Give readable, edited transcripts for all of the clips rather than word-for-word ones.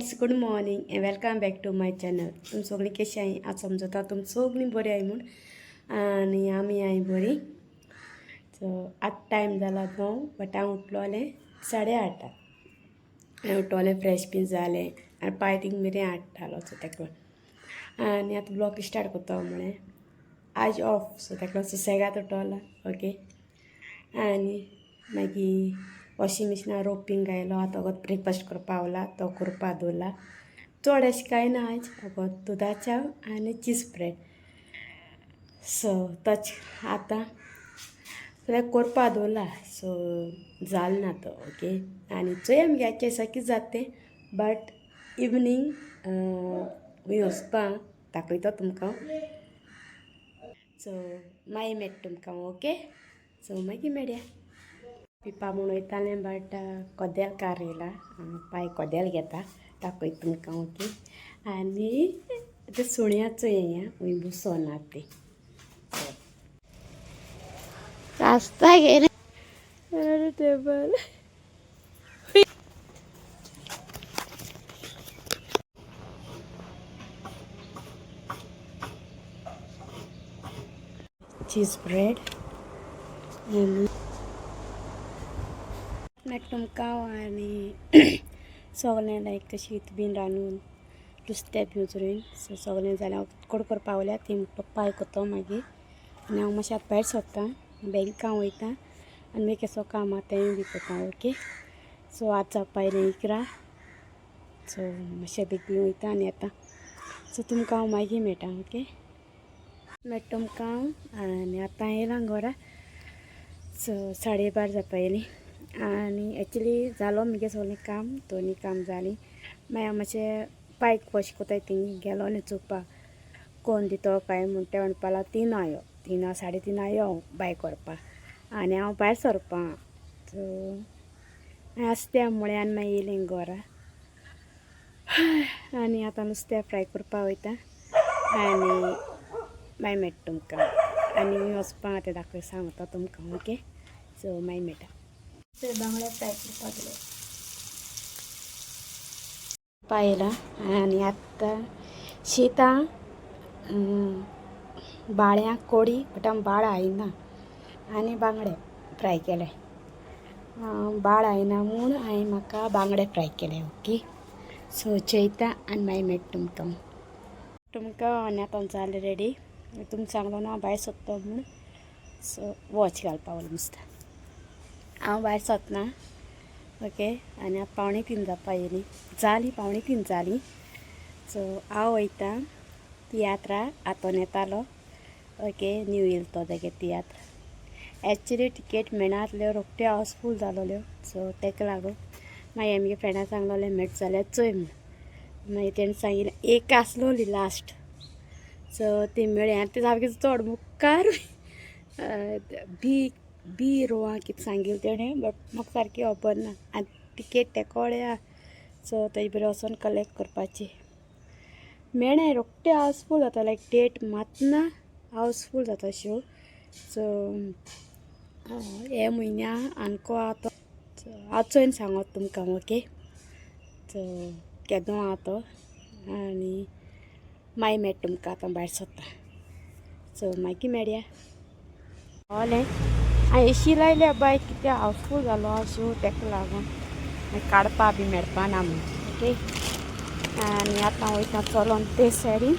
Friends, good morning and welcome back to my channel. तुम सगळीं कशी आई आज समजता तुम सगळीं बरी आई म्हूण आनी आमी आई बरी. सो आतां टायम जाला 9 बट हांव उठलोलें 8:30. हांवें उठोलें फ्रेश बीन जालें आनी पांय थिंग मेरेन हाडटालो सो तेका आनी आतां ब्लॉग स्टार्ट करता म्हळें आज ऑफ सो तेका सुसेगाद उठोला ओके. आनी मागीर वॉशिंग मशिनार रोपींग घायलो आतां वगत ब्रेकफास्ट करपा पावला तो करपा दवरला. चड अशें कांय ना आयज वगत दुदा च्या आनी चीज ब्रेड. सो तोच आतां सगळ्याक करपा दवरला सो जाल ना तो ओके. आनी चोया आमगे आजचें दिसा कितें जाता तें बट इवनींग खंय वचपा दाखयता तुमकां. सो मागीर मेळटा तुमकां ओके. सो मागीर मेळया. पिवपा म्हूण वयतालें बट कोदेल कार येयला पाय कोदेल घेता दाखयता तुमकां ओके. आनी तें सुण्याचो हें खंय बसोना तें रास्ता घेयना टेबल चीज ब्रेड आनी मेळटा तुमकां. आनी सगळें लायक शीत बीन रांदून नुस्तें बी उजरोवन सो सगळें जालें हांव कोड करपा वयल्या ती पाय कोतो मागीर. आनी हांव मातशें आतां भायर सरतां बँकां वयतां आनी मागीर केसो काम आहा तेंय बी कोतां ओके. सो आतां जावपा आयलें 11 सो मातशें बेगीन वयतां आनी येतां. सो तुमकां हांव मागीर मेळटा ओके. मेळटा तुमकां. आनी आतां येयलां घरा सो 12:30 जावपा आयलीं. आनी एक्चुली जालो मगे सगळें काम दोनी काम जालीं. मागीर हांव मातशें बायक वॉश कोताय थिंग गेलोलें चोवपा कोण दितो काय म्हूण तें म्हणपा लागलो 3 यो 3 3:30 यो बायक व्हरपा आनी हांव भायर सरपा. सो आसत्या म्हळें आनी मागीर येयलें घरा. आनी आतां नुस्तें फ्राय करपा वयता आनी मागीर मेळटा तुमकां. आनी खंय वचपा तें दाखय सांगता तुमकां ओके. सो मागीर मेळटा. सो बांगडे फ्राय करपा गेले पायला आनी आतां शीतां बाळ्यां कोडी बट हांव बाळ आयना आनी बांगडे फ्राय केले. बाळ आयना म्हूण हांवें म्हाका बांगडे फ्राय केले ओके. सो जेयता आनी मागीर मेळटा तुमकां. आनी आतां जालें रेडी. तुमकां सांगलो ना हांव भायर सरता म्हूण सो वॉच घालपा वयलें नुस्तें हांव भायर सरना ओके. आनी आतां 2:45 जावपा येयलीं जालीं 2:45 जालीं. सो हांव वयतां तियात्रा आतोन येतालो ओके. न्यू येयलो तो तेगे तियात्र एक्चुली टिकेट मेळनासल्यो रोखड्यो हावसफूल जालोल्यो सो तेका लागून मागीर आमगे फ्रेंडां सांगलोलें मेळटा जाल्यार चोय म्हूण. मागीर तेणें सांगिल्लें एक आसलोली लास्ट सो ती मेळ्ळी आनी ती सामकी चड मुखार बी रोवां कितें सांगिल्लें तेणें बट म्हाका सारकी खबर ना. आनी टिकेट तेका कळ्ळ्या सो तेजे बरें वचोन कलेक्ट करपाची. मेळ्ळें रोखडें हावसफूल जाता लायक डेट मात ना हावसफूल जाता शो. सो हे म्हयन्या आनको आहा तो हांव चोयन सांगोत तुमकां ओके. सो केदो आहा तो आनी मागीर मेळटा तुमकां. आतां भायर सरता सो मागीर मेळया. पावलें हांवें एशी लायल्या बाय कितें हावसफूल जालो हा शो तेका लागून मागीर काडपा बी मेळपा ना म्हूण ओके. आनी आतां वयता चलोन ते सायडीन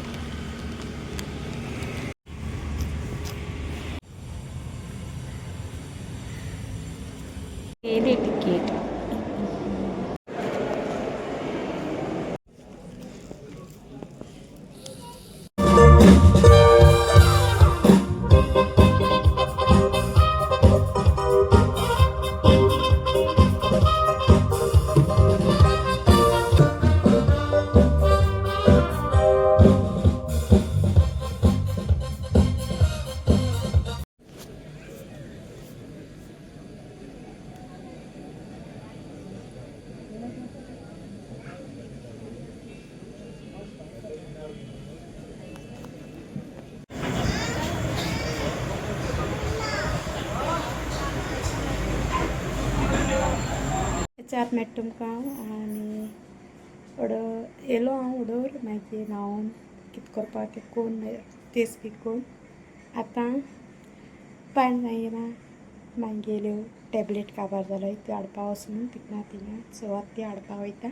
येयली टिकेट. चार मेळटा तुमकां. आनी येलो हांव उडोर मागीर न्हांवन कितें करपाक तें कोन्न तेच बी कोन्न आतां पान जायना मागीर टॅबलेट काबार जालो त्यो हाडपा वचून तिंगा सो आतां ती हाडपा वयता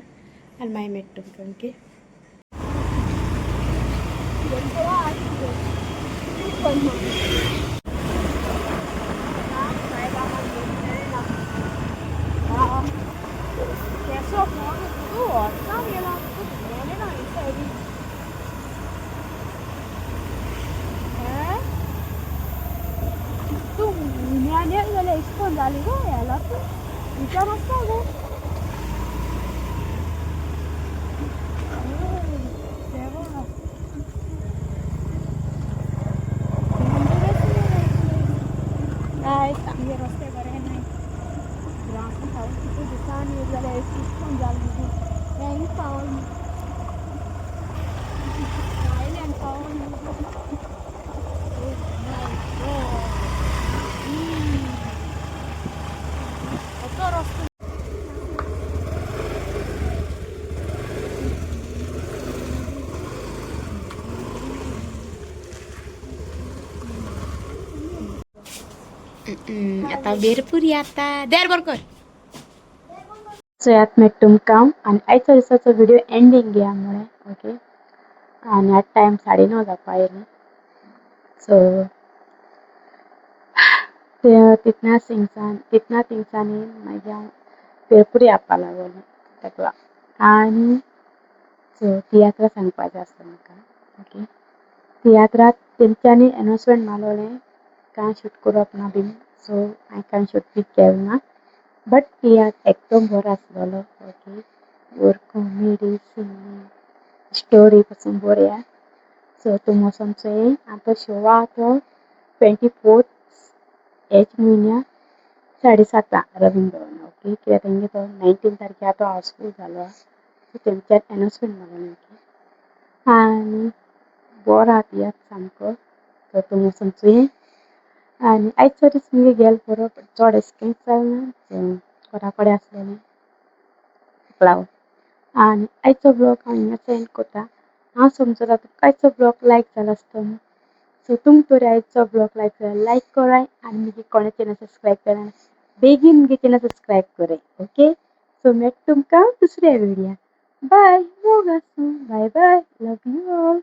आनी मागीर मेळटा तुमकां ओके. चांगले रस्ते बरे नाही ग्राउंड खाऊन किती दिसांनी जाल्यार पण जाली हें पावन आयलँड पावन असो रस्तो आता बेरपूर आता देर बरकर सो यात मेट तुमकां आनी आयच्या दिसाचो व्हिडिओ एंडींग घ्या म्हळें ओके. आनी आतां टायम 9:30 जावपा येयले सो तितना थिंगसांनी मागीर हांव बेरपुरी येवपा लागोलें ताका आनी सो तियात्रां सांगपाचें आसलें म्हाका ओके. तियात्राक तेंच्यांनी एनाउन्समेंट मारलोलें कांय शूट करप ना बीन सो हांवें कांय शूट बी केलें ना बट तियात्र एकदम बरो आसलेलो ओके. वर कॉमेडी सिंगींग स्टोरी पासून बरी आसा सो तुमी वचोन चोय आतां शो आहा तो 24 हेच म्हयन्या 7:30 रविंद्र भवन ओके. कित्याक तेंगे तो 19 तारखेर तो हावसफूल जालो आहा सो तेंच्यान एनाउन्समेंट मारलोलें ओके. आनी बरो आहा तियात्र सामको सो तुमी वचोन चोय आनी आयचो दीस मुगे गेलो बरो चड एक्सपेन्स जालें ना घरा कडेन आसलेलें ताका लागून आनी आयचो ब्लॉग हांव हिंगाच एंड कोत्ता. हांव समजता तुमकां आयचो ब्लॉग लायक जालो आसतो न्हू सो तुमी तोरी आयचो ब्लॉग लायक जाल्यार लायक कराय आनी मुगे कोणे चॅनल सब्सक्रायब केना बेगीन मुगे चॅनल सब्सक्रायब कराय ओके. सो मेळटा तुमकां दुसऱ्या व्हिडियोन बाय मोग आसूं bye bye love you all.